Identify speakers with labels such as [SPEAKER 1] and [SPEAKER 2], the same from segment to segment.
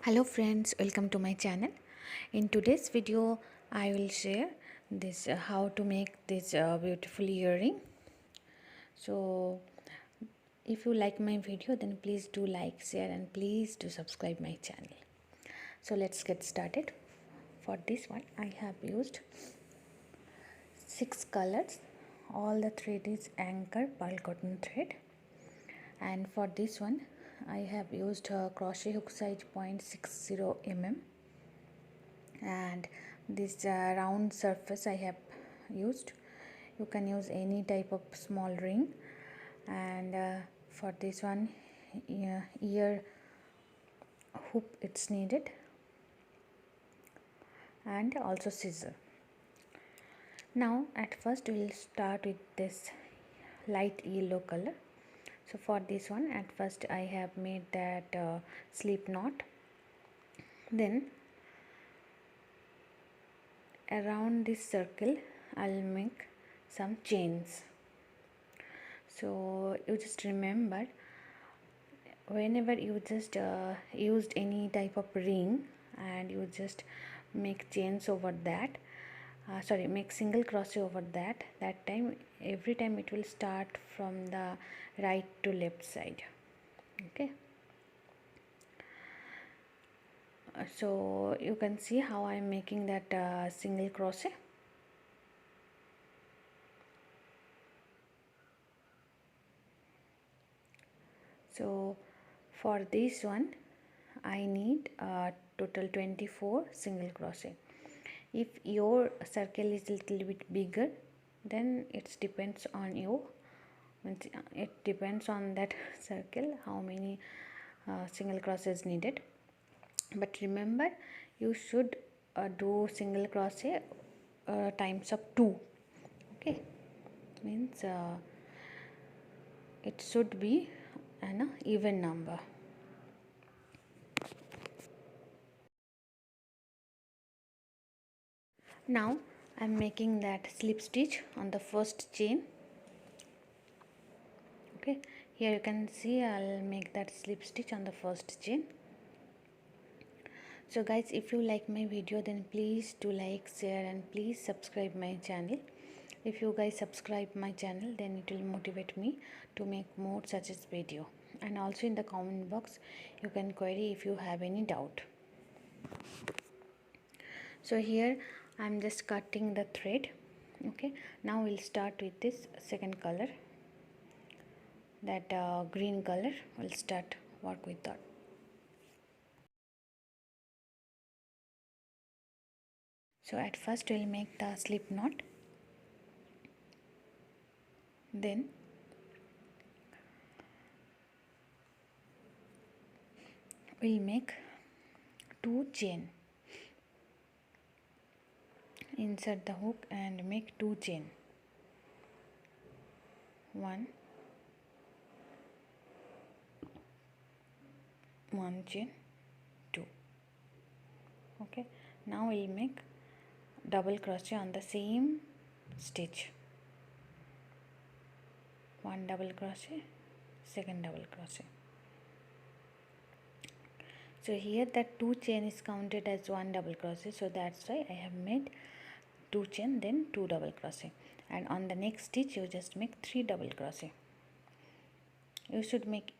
[SPEAKER 1] Hello friends, welcome to my channel. In today's video I will share this how to make this beautiful earring. So if you like my video, then please do like, share and please do subscribe my channel. So let's get started. For this one I have used 6 colors. All the thread is anchor pearl cotton thread, and for this one I have used a crochet hook size 0.60 mm, and this round surface I have used. You can use any type of small ring, and for this one ear hoop it's needed, and also scissor. Now at first we will start with this light yellow color. So for this one, at first I have made that slip knot. Then around this circle I'll make some chains. So you just remember, whenever you just used any type of ring and you just make chains over that, make single crochet over that time, every time it will start from the right to left side. Okay, so you can see how I am making that single crochet. So for this one I need total 24 single crochet. If your circle is a little bit bigger, then it depends on you. It depends on that circle how many single crochets needed. But remember, you should do single crochet times of 2. Okay, means it should be an even number. Now I am making that slip stitch on the first chain. Okay, here you can see I'll make that slip stitch on the first chain. So guys, if you like my video, then please do like, share and please subscribe my channel. If you guys subscribe my channel, then it will motivate me to make more such as video. And also in the comment box you can query if you have any doubt. So here I'm just cutting the thread. Okay, now we'll start with this second color, that green color. We'll start work with that. So at first we'll make the slip knot, then we'll make 2 chain. Insert the hook and make 2 chain. 1 chain, 2. Okay, now we'll make double crochet on the same stitch. 1 double crochet, second double crochet. So here that 2 chain is counted as 1 double crochet, so that's why I have made 2 chain, then 2 double crochet, and on the next stitch you just make 3 double crochet. You should make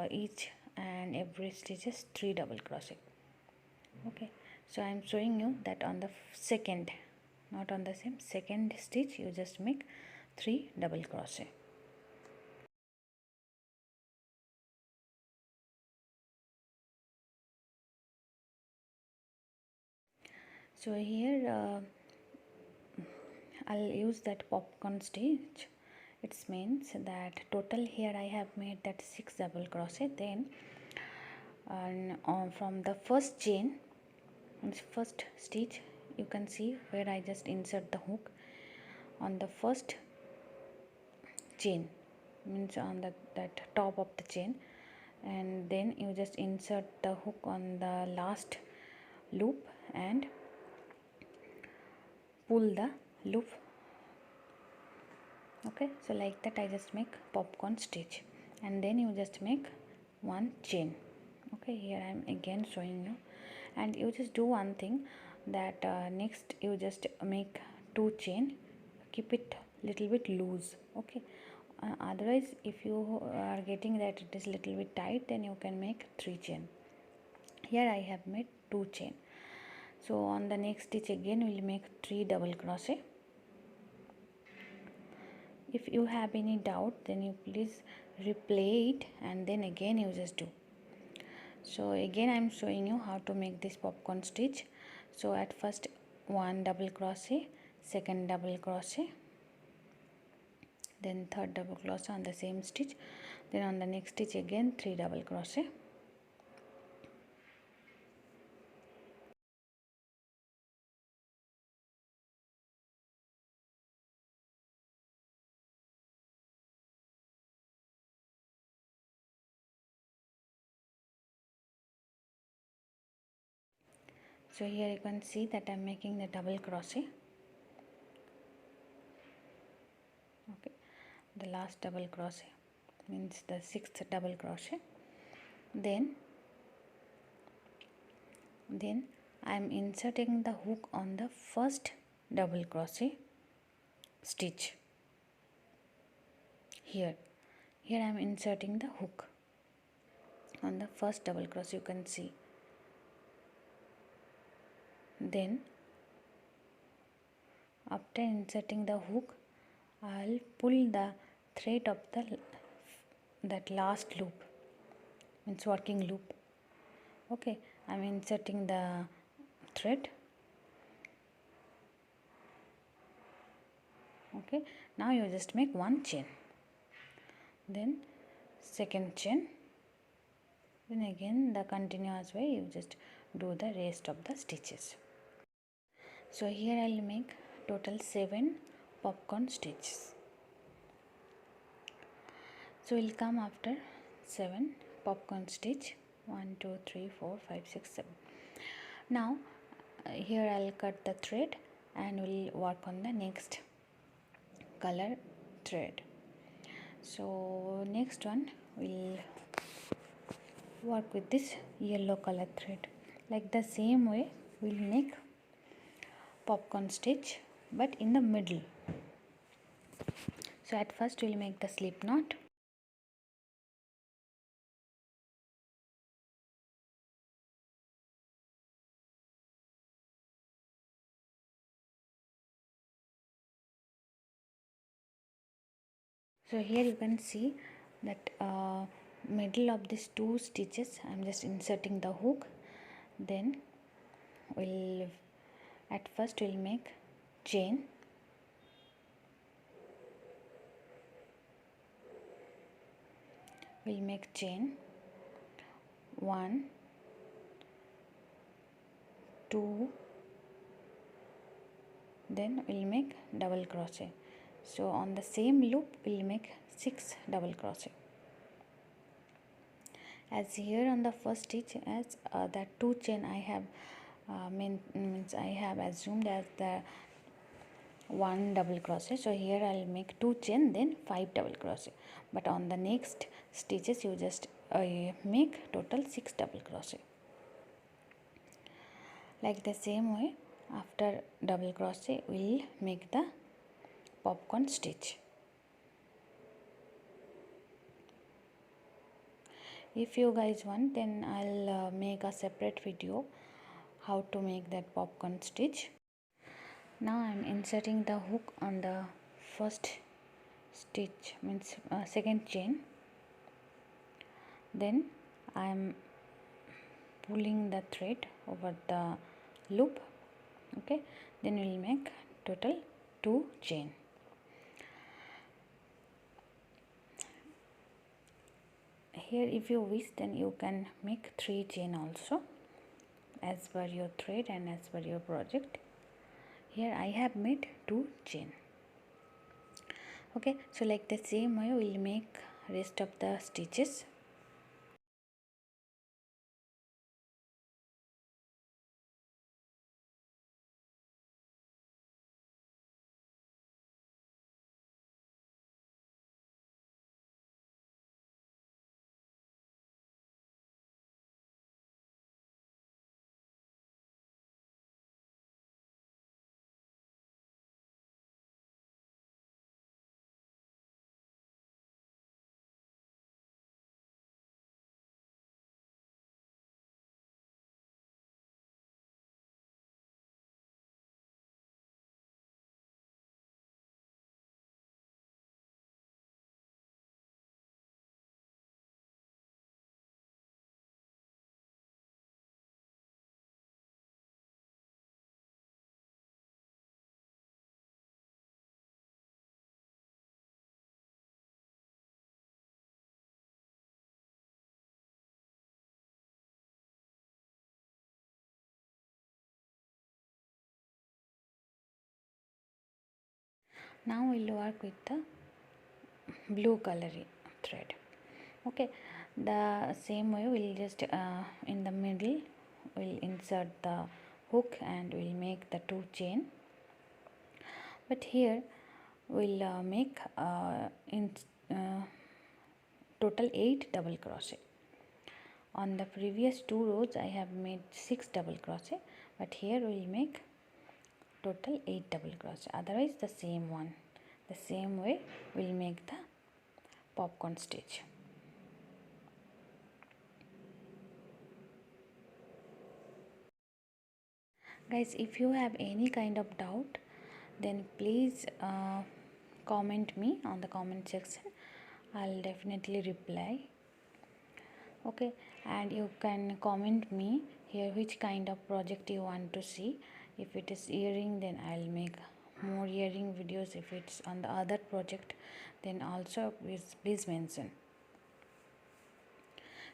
[SPEAKER 1] each and every stitches 3 double crochet. Okay, so I am showing you that on the second, not on the same, second stitch you just make 3 double crochet. So here I'll use that popcorn stitch. It means that total here I have made that 6 double crochet. Then from the first chain, first stitch, you can see where I just insert the hook on the first chain, means on that top of the chain, and then you just insert the hook on the last loop and pull the loop. Okay, so like that I just make popcorn stitch, and then you just make 1 chain Okay, here I'm again showing you, and you just do one thing, that next you just make 2 chain, keep it little bit loose. Okay, otherwise if you are getting that it is little bit tight, then you can make 3 chain. Here I have made 2 chain. So on the next stitch again we'll make 3 double crochet. If you have any doubt, then you please replay it and then again you just do. So again I am showing you how to make this popcorn stitch. So at first 1 double crochet, second double crochet, then third double crochet on the same stitch, then on the next stitch again 3 double crochet. So here you can see that I am making the double crochet. Okay, the last double crochet means the 6th double crochet. Then I am inserting the hook on the first double crochet stitch. Here I am inserting the hook on the first double crochet, you can see. Then after inserting the hook, I'll pull the thread of that last loop, means working loop. Okay, I'm inserting the thread. Okay, now you just make 1 chain, then second chain, then again the continuous way you just do the rest of the stitches. So here I'll make total 7 popcorn stitches. So we'll come after 7 popcorn stitch, 1 2 3 4 5 6 7. Now here I'll cut the thread and we'll work on the next color thread. So next one we'll work with this yellow color thread. Like the same way we'll make popcorn stitch but in the middle. So at first we'll make the slip knot. So here you can see that middle of these 2 stitches I'm just inserting the hook. Then at first we'll make chain, we'll make chain 1 2, then we'll make double crochet. So on the same loop we'll make 6 double crochet. As here on the first stitch, as that 2 chain I have means I have assumed as the 1 double crochet. So here I'll make 2 chain, then 5 double crochet. But on the next stitches you just make total 6 double crochet. Like the same way, after double crochet we'll make the popcorn stitch. If you guys want, then I'll make a separate video how to make that popcorn stitch. Now I'm inserting the hook on the first stitch, means second chain. Then I'm pulling the thread over the loop. Okay, then we'll make total 2 chain. Here if you wish, then you can make 3 chain also, as per your thread and as per your project. Here I have made 2 chain. Okay, so like the same way we'll make rest of the stitches. Now we'll work with the blue color thread. Okay, the same way we'll just in the middle we'll insert the hook and we'll make the 2 chain, but here we'll make in total 8 double crochet. On the previous 2 rows I have made 6 double crochet, but here we'll make total 8 double crochet. Otherwise the same way we'll make the popcorn stitch. Guys, if you have any kind of doubt, then please comment me on the comment section. I'll definitely reply. Okay, and you can comment me here which kind of project you want to see. If it is earring, then I'll make more earring videos. If it's on the other project, then also please mention.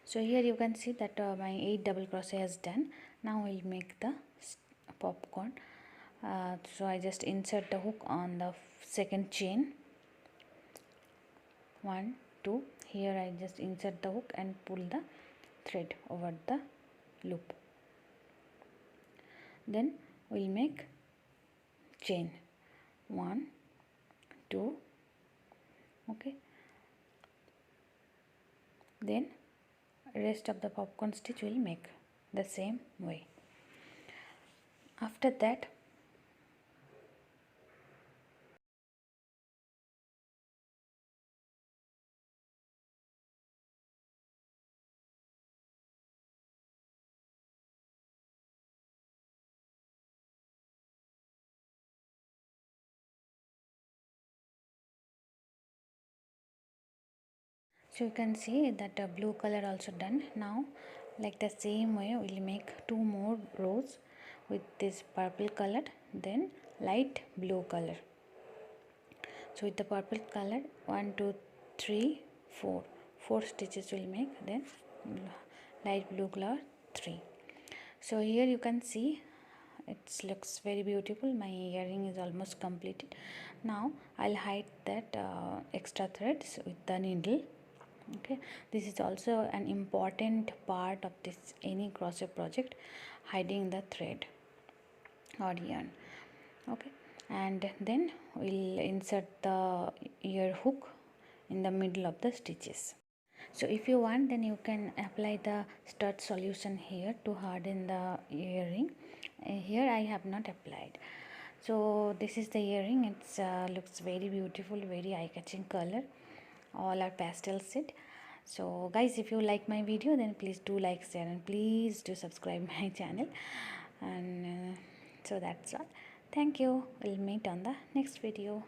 [SPEAKER 1] So here you can see that my 8 double crochet is done. Now we'll make the popcorn. So I just insert the hook on the second chain, 1 2. Here I just insert the hook and pull the thread over the loop. Then we'll make chain 1 2. Okay, then rest of the popcorn stitch will make the same way. After that, so you can see that blue color also done. Now like the same way we'll make 2 more rows with this purple color, then light blue color. So with the purple color 1 2 3 4 stitches will make, then light blue color 3. So here you can see it looks very beautiful. My earring is almost completed. Now I'll hide that extra threads with the needle. Okay, this is also an important part of this any crochet project, hiding the thread or yarn. Okay, and then we'll insert the ear hook in the middle of the stitches. So if you want, then you can apply the stud solution here to harden the earring. Here I have not applied. So this is the earring. It's looks very beautiful, very eye-catching color. All are pastel shade. So guys, if you like my video, then please do like, share, and please do subscribe my channel. And so that's all. Thank you. We'll meet on the next video.